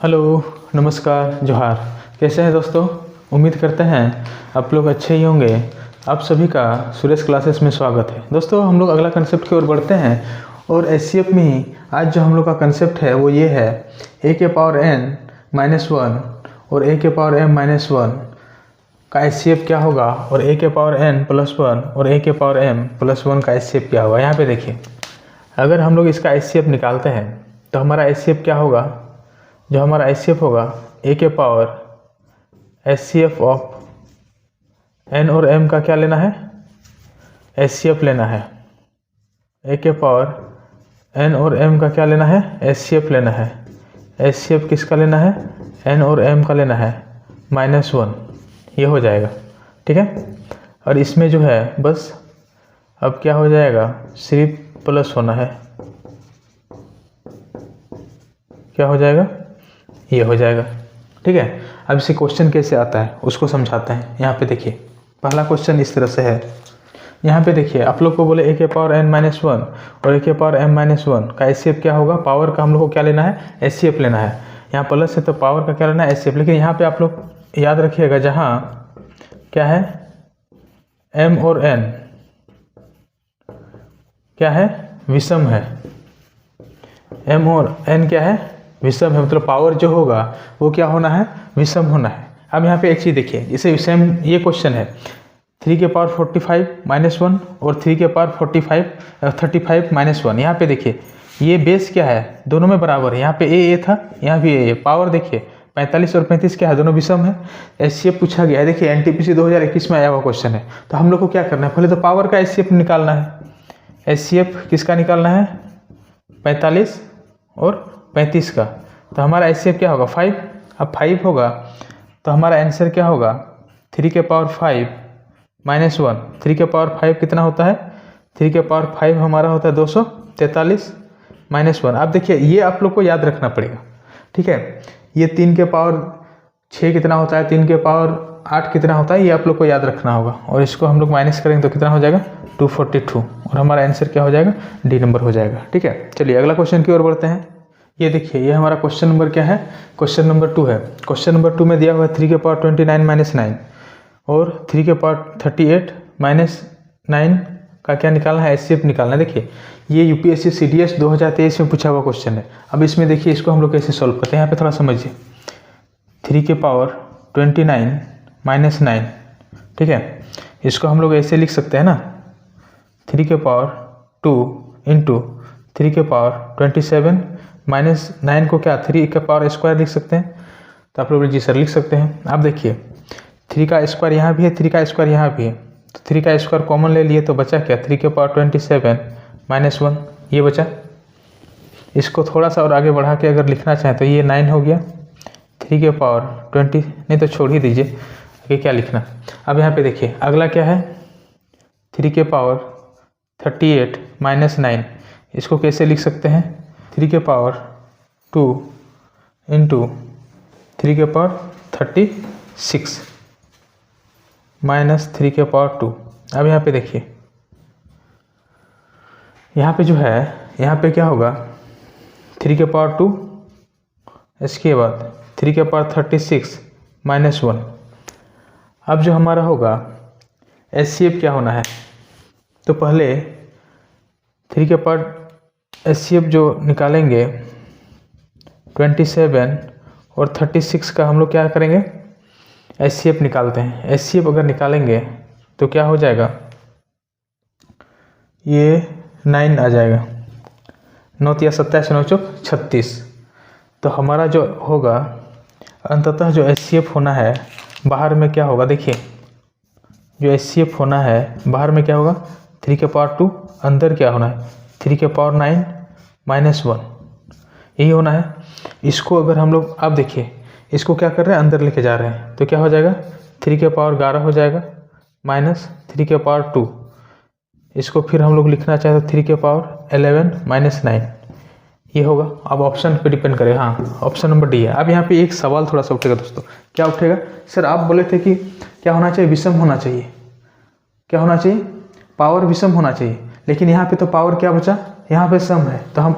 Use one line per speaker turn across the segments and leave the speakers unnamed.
Hello, नमस्कार, जोहार। कैसे हैं दोस्तों? उम्मीद करते हैं आप लोग अच्छे ही होंगे। आप सभी का सुरेश क्लासेस में स्वागत है। दोस्तों, हम लोग अगला कंसेप्ट की ओर बढ़ते हैं और एचसीएफ में ही आज जो हम लोग का कंसेप्ट है वो ये है a के पावर n-1 और a के पावर m-1 का एचसीएफ क्या होगा और a के पावर n+1 और a के पावर m+1 का एचसीएफ क्या होगा। यहाँ पे देखिए, अगर हम लोग इसका एचसीएफ निकालते हैं तो हमारा एचसीएफ क्या होगा। जो हमारा एचसीएफ होगा a के पावर एचसीएफ ऑफ n और m का क्या लेना है, एचसीएफ लेना है। a के पावर n और m का क्या लेना है, एचसीएफ लेना है। एचसीएफ किसका लेना है, n और m का लेना है -1। ये हो जाएगा, ठीक है। और इसमें जो है बस अब क्या हो जाएगा, सिर्फ प्लस होना है। क्या हो जाएगा, ये हो जाएगा, ठीक है। अब इसे क्वेश्चन कैसे आता है उसको समझाते हैं। यहाँ पे देखिए, पहला क्वेश्चन इस तरह से है। यहाँ पे देखिए, आप लोग को बोले a के पावर n-1 और a के पावर m-1 का एचसीएफ क्या होगा। पावर का हम लोग को क्या लेना है, एचसीएफ लेना है। यहाँ प्लस है तो पावर का क्या लेना है, एचसीएफ। लेकिन यहाँ पे आप लोग याद रखिएगा, जहाँ क्या है m और n क्या है, विषम है। m और n क्या है, विषम है। मतलब पावर जो होगा वो क्या होना है, विषम होना है। अब यहाँ पे एक चीज़ देखिए, इसे सेम ये क्वेश्चन है 3 के पावर 45 -1 और 3 के पावर 35 -1। यहाँ पे देखिए, ये बेस क्या है, दोनों में बराबर है। यहाँ पे a था, यहाँ भी a। पावर देखिए 45 और 35 क्या है, दोनों विषम है। एचसीएफ पूछा गया है। देखिए एनटीपीसी 2021 में आया हुआ क्वेश्चन है। तो हम लोग को क्या करना है, पहले तो पावर का एचसीएफ निकालना है। एचसीएफ किसका निकालना है, 45 और 35 का। तो हमारा एचसीएफ क्या होगा, 5। अब 5 होगा तो हमारा आंसर क्या होगा, 3 के पावर 5 -1। 3 के पावर 5 कितना होता है, 3 के पावर 5 हमारा होता है 243 -1। अब देखिए, ये आप लोग को याद रखना पड़ेगा, ठीक है। ये 3 के पावर 6 कितना होता है, 3 के पावर 8 कितना होता है, ये आप लोग को याद रखना होगा। और इसको हम लोग माइनस करेंगे तो कितना हो जाएगा, 242। और हमारा आंसर क्या हो जाएगा, डी नंबर हो जाएगा, ठीक है। चलिए अगला क्वेश्चन की ओर बढ़ते हैं। ये देखिए, ये हमारा क्वेश्चन नंबर क्या है, क्वेश्चन नंबर 2 है। क्वेश्चन नंबर 2 में दिया हुआ है 3 के पावर 29 -9 और 3 के पावर 38 -9 का क्या निकालना है, एचसीएफ निकालना है। देखिए, ये यूपीएससी सीडीएस 2023 में पूछा हुआ क्वेश्चन है। अब इसमें देखिए, इसको हम लोग कैसे सॉल्व करते हैं, यहाँ पे थोड़ा समझिए। 3 के पावर 29 -9, ठीक है। इसको हम लोग ऐसे लिख सकते हैं ना, 3 के पावर 2 इंटू 3 के पावर 27 -9 को क्या 3 का पावर स्क्वायर लिख सकते हैं। तो आप लोग जी सर लिख सकते हैं। आप देखिए, 3 का स्क्वायर यहाँ भी है, 3 का स्क्वायर यहाँ भी है। तो 3 का स्क्वायर कॉमन ले लिए तो बचा क्या, 3 के पावर 27 -1 ये बचा। इसको थोड़ा सा और आगे बढ़ा के अगर लिखना चाहें तो ये 9 हो गया। 3 के पावर 20 नहीं तो छोड़ ही दीजिए, आगे क्या लिखना। अब यहाँ पे देखिए, अगला क्या है, 3 के पावर 38 -9। इसको कैसे लिख सकते हैं, 3 के पावर 2 इंटू 3 के पावर 36 -3 के पावर 2। अब यहाँ पे देखिए, यहाँ पे जो है, यहाँ पे क्या होगा, 3 के पावर 2, इसके बाद 3 के पावर 36 -1। अब जो हमारा होगा एचसीएफ क्या होना है, तो पहले 3 के पावर एचसीएफ जो निकालेंगे 27 और 36 का हम लोग क्या करेंगे, एचसीएफ निकालते हैं। एचसीएफ अगर निकालेंगे तो क्या हो जाएगा, ये 9 आ जाएगा। 9 या 27 9 चौक 36। तो हमारा जो होगा अंततः जो एचसीएफ होना है बाहर में क्या होगा, देखिए जो एचसीएफ होना है बाहर में क्या होगा, 3 के पावर 2, अंदर क्या होना है 3 के पावर 9 -1, यही होना है। इसको अगर हम लोग, अब देखिए इसको क्या कर रहे हैं, अंदर लेके जा रहे हैं तो क्या हो जाएगा, 3 के पावर 11 हो जाएगा -3 के पावर 2। इसको फिर हम लोग लिखना चाहे तो 3 के पावर 11 -9 ये होगा। अब ऑप्शन पे डिपेंड करेगा, हाँ ऑप्शन नंबर डी है। अब यहाँ पे एक सवाल थोड़ा सा उठेगा दोस्तों, क्या उठेगा, सर आप बोले थे कि क्या होना चाहिए, विषम होना चाहिए। क्या होना चाहिए, पावर विषम होना चाहिए। लेकिन यहाँ पे तो पावर क्या बचा, यहाँ पे सम है। तो हम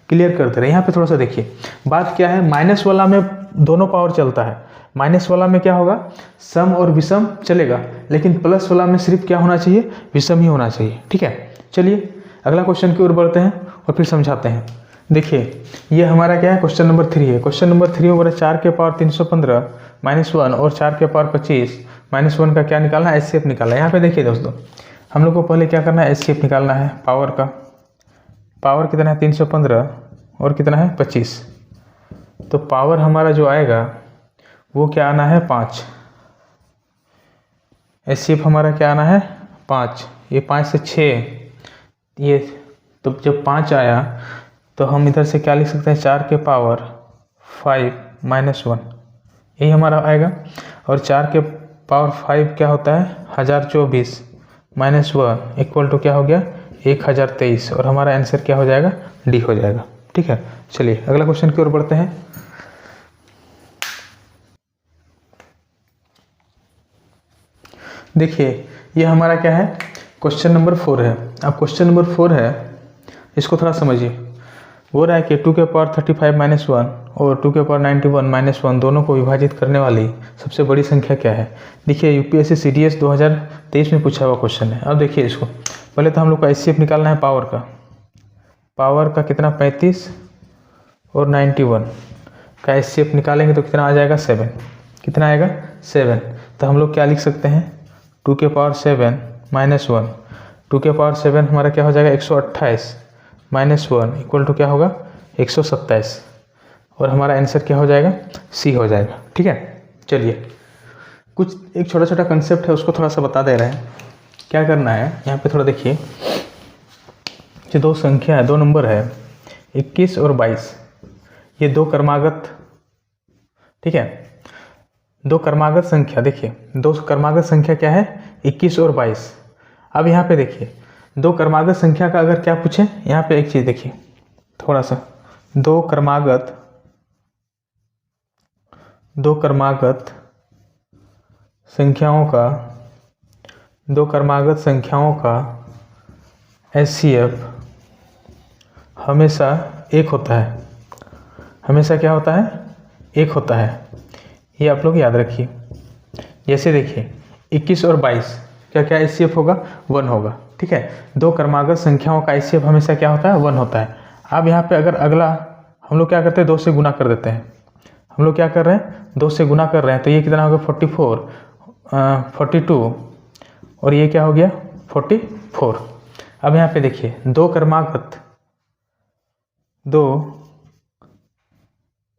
क्लियर कर दे रहे हैं। यहाँ पे थोड़ा सा देखिए बात क्या है, माइनस वाला में दोनों पावर चलता है, माइनस वाला में क्या होगा, सम और विषम चलेगा, लेकिन प्लस वाला में सिर्फ क्या होना चाहिए, विषम ही होना चाहिए। ठीक है, चलिए अगला क्वेश्चन की ओर बढ़ते हैं और फिर समझाते हैं। देखिए ये हमारा क्या है, क्वेश्चन नंबर 3 है। क्वेश्चन नंबर 3 में बोला 4 के पावर 315 माइनस 1 और 4 के पावर 25 माइनस 1 का क्या निकालना है, एचसीएफ निकालना है। यहाँ पे देखिए दोस्तों, हम लोग को पहले क्या करना है, एचसीएफ निकालना है पावर का। पावर कितना है 315 और कितना है 25, तो पावर हमारा जो आएगा वो क्या आना है 5। एचसीएफ हमारा क्या आना है 5, ये 5 से 6 ये, तो जब 5 आया तो हम इधर से क्या लिख सकते हैं, 4 के पावर 5 माइनस 1, यही हमारा आएगा। और 4 के पावर 5 क्या होता है 1024 माइनस 1 इक्वल टू क्या हो गया 1023, और हमारा आंसर क्या हो जाएगा, डी हो जाएगा। ठीक है, चलिए अगला क्वेश्चन की ओर बढ़ते हैं। देखिए ये हमारा क्या है, क्वेश्चन नंबर 4 है। अब क्वेश्चन नंबर 4 है, इसको थोड़ा समझिए। वो रहा है कि 2 के पावर 35 माइनस 1 और 2 के पावर 91 माइनस 1 दोनों को विभाजित करने वाली सबसे बड़ी संख्या क्या है। देखिए यूपीएससी सीडीएस 2023 में पूछा हुआ क्वेश्चन है। अब देखिए इसको, पहले तो हम लोग का एचसीएफ निकालना है पावर का। पावर का कितना 35 और 91 का एचसीएफ निकालेंगे तो कितना आ जाएगा 7, कितना आएगा 7। तो हम लोग क्या लिख सकते हैं, 2 के पावर 7 माइनस 1, 2 के पावर 7 हमारा क्या हो जाएगा 128 माइनस 1 इक्वल टू क्या होगा 127, और हमारा आंसर क्या हो जाएगा, सी हो जाएगा। ठीक है, चलिए कुछ एक छोटा छोटा कंसेप्ट है उसको थोड़ा सा बता दे रहे हैं। क्या करना है, यहाँ पे थोड़ा देखिए, ये दो संख्या है, 2 नंबर है 21 और 22, ये 2 क्रमागत, ठीक है, 2 क्रमागत संख्या। देखिए 2 क्रमागत संख्या क्या है 21 और 22। अब यहाँ पे देखिए 2 क्रमागत संख्या का अगर क्या पूछे, यहाँ पे एक चीज़ देखिए थोड़ा सा, 2 क्रमागत संख्याओं का एचसीएफ हमेशा एक होता है, हमेशा क्या होता है, एक होता है। ये आप लोग याद रखिए। जैसे देखिए 21 और 22 क्या क्या एचसीएफ होगा, 1 होगा। ठीक है, 2 क्रमागत संख्याओं का एचसीएफ हमेशा क्या होता है, 1 होता है। अब यहाँ पे अगर अगला हम लोग क्या करते हैं, 2 से गुना कर देते हैं। हम लोग क्या कर रहे हैं, 2 से गुना कर रहे हैं, तो ये कितना होगा 44, 42 और ये क्या हो गया 44। अब यहाँ पे देखिए 2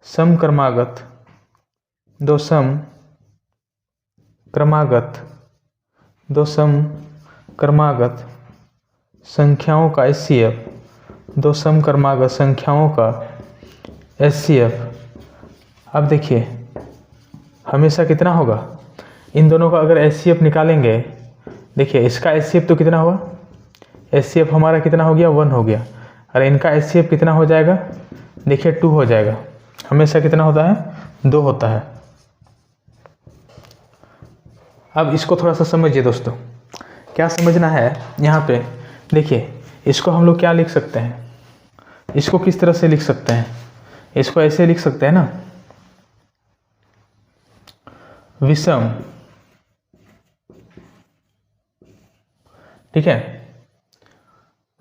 सम क्रमागत संख्याओं का एचसीएफ, 2 सम क्रमागत संख्याओं का एचसीएफ। अब देखिए हमेशा कितना होगा, इन दोनों का अगर एचसीएफ निकालेंगे, देखिए इसका एचसीएफ तो कितना हुआ, एचसीएफ हमारा कितना हो गया 1 हो गया, और इनका एचसीएफ कितना हो जाएगा, देखिए 2 हो जाएगा। हमेशा कितना होता है 2 होता है। अब इसको थोड़ा सा समझिए दोस्तों, क्या समझना है यहाँ पे, देखिए इसको हम लोग क्या लिख सकते हैं, इसको किस तरह से लिख सकते हैं, इसको ऐसे लिख सकते हैं ना, विषम, ठीक है,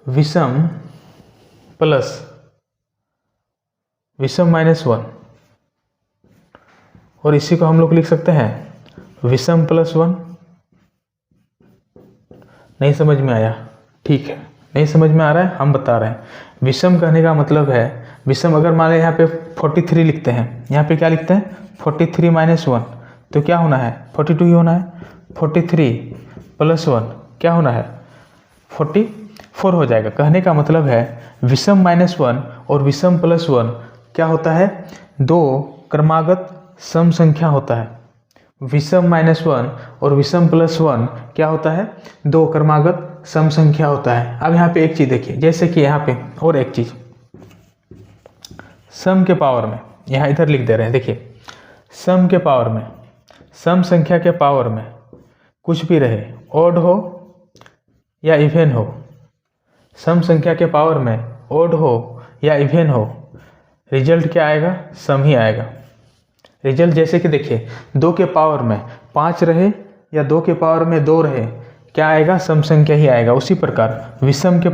विषम प्लस विषम माइनस 1, और इसी को हम लोग लिख सकते हैं विषम प्लस 1। नहीं समझ में आया, ठीक है, नहीं समझ में आ रहा है, हम बता रहे हैं। विषम कहने का मतलब है, विषम अगर मान लें यहाँ पे 43 लिखते हैं, यहाँ पे क्या लिखते हैं 43 माइनस 1, तो क्या होना है 42 ही होना है। 43 प्लस 1 क्या होना है 44 हो जाएगा। कहने का मतलब है विषम माइनस 1 और विषम प्लस 1 क्या होता है, 2 क्रमागत सम संख्या होता है। विषम माइनस 1 और विषम प्लस 1 क्या होता है, 2 क्रमागत सम संख्या होता है। अब यहाँ पे एक चीज़ देखिए, जैसे कि यहाँ पे और एक चीज़ सम के पावर में, यहाँ इधर लिख दे रहे हैं, देखिए सम के पावर में, सम संख्या के पावर में कुछ भी रहे, ऑड हो या इवन हो, सम संख्या के पावर में ऑड हो या इवन हो, रिजल्ट क्या आएगा? सम ही आएगा। रिजल्ट जैसे कि देखिए 2 के पावर में 5 रहे या 2 के पावर में 2 रहे, क्या आएगा? सम संख्या ही आएगा। उसी प्रकार विषम के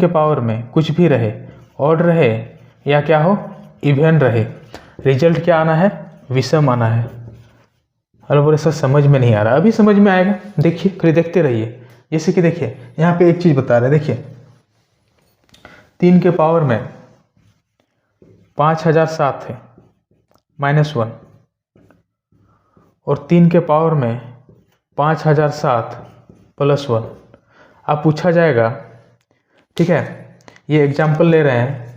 पावर में कुछ भी रहे, ऑड रहे या क्या हो, इवन रहे, रिजल्ट क्या आना है? विषम आना है। अरे बोले सर समझ में नहीं आ रहा। अभी समझ में आएगा, देखिए फिर देखते रहिए। जैसे कि देखिए यहाँ पे एक चीज बता रहे हैं, देखिए 3 के पावर में 5007 है -1 और 3 के पावर में 5007 +1। अब पूछा जाएगा, ठीक है, ये एग्जाम्पल ले रहे हैं,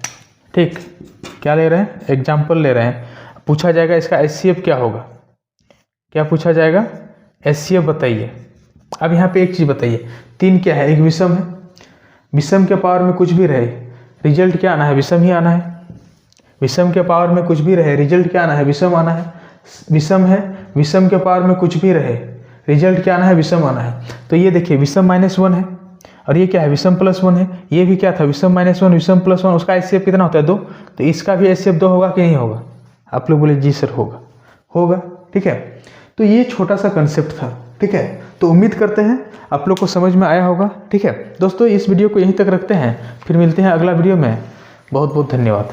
ठीक, क्या ले रहे हैं? एग्जाम्पल ले रहे हैं। पूछा जाएगा इसका HCF क्या होगा? क्या पूछा जाएगा? HCF बताइए। अब यहाँ पे एक चीज़ बताइए, 3 क्या है? एक विषम है। विषम के पावर में कुछ भी रहे, रिजल्ट क्या आना है? विषम ही आना है। विषम के पावर में कुछ भी रहे, रिजल्ट क्या आना है? विषम आना है। विषम है, विषम के पावर में कुछ भी रहे, रिजल्ट क्या आना है? विषम आना है। तो ये देखिए विषम -1 है और ये क्या है? विषम +1 है। ये भी क्या था? विषम -1 विषम +1, उसका HCF कितना होता है? 2। तो इसका भी HCF 2 होगा कि नहीं होगा? आप लोग बोले जी सर होगा, होगा, ठीक है। तो ये छोटा सा कंसेप्ट था, ठीक है। तो उम्मीद करते हैं आप लोग को समझ में आया होगा, ठीक है। दोस्तों इस वीडियो को यहीं तक रखते हैं, फिर मिलते हैं अगला वीडियो में। बहुत बहुत धन्यवाद।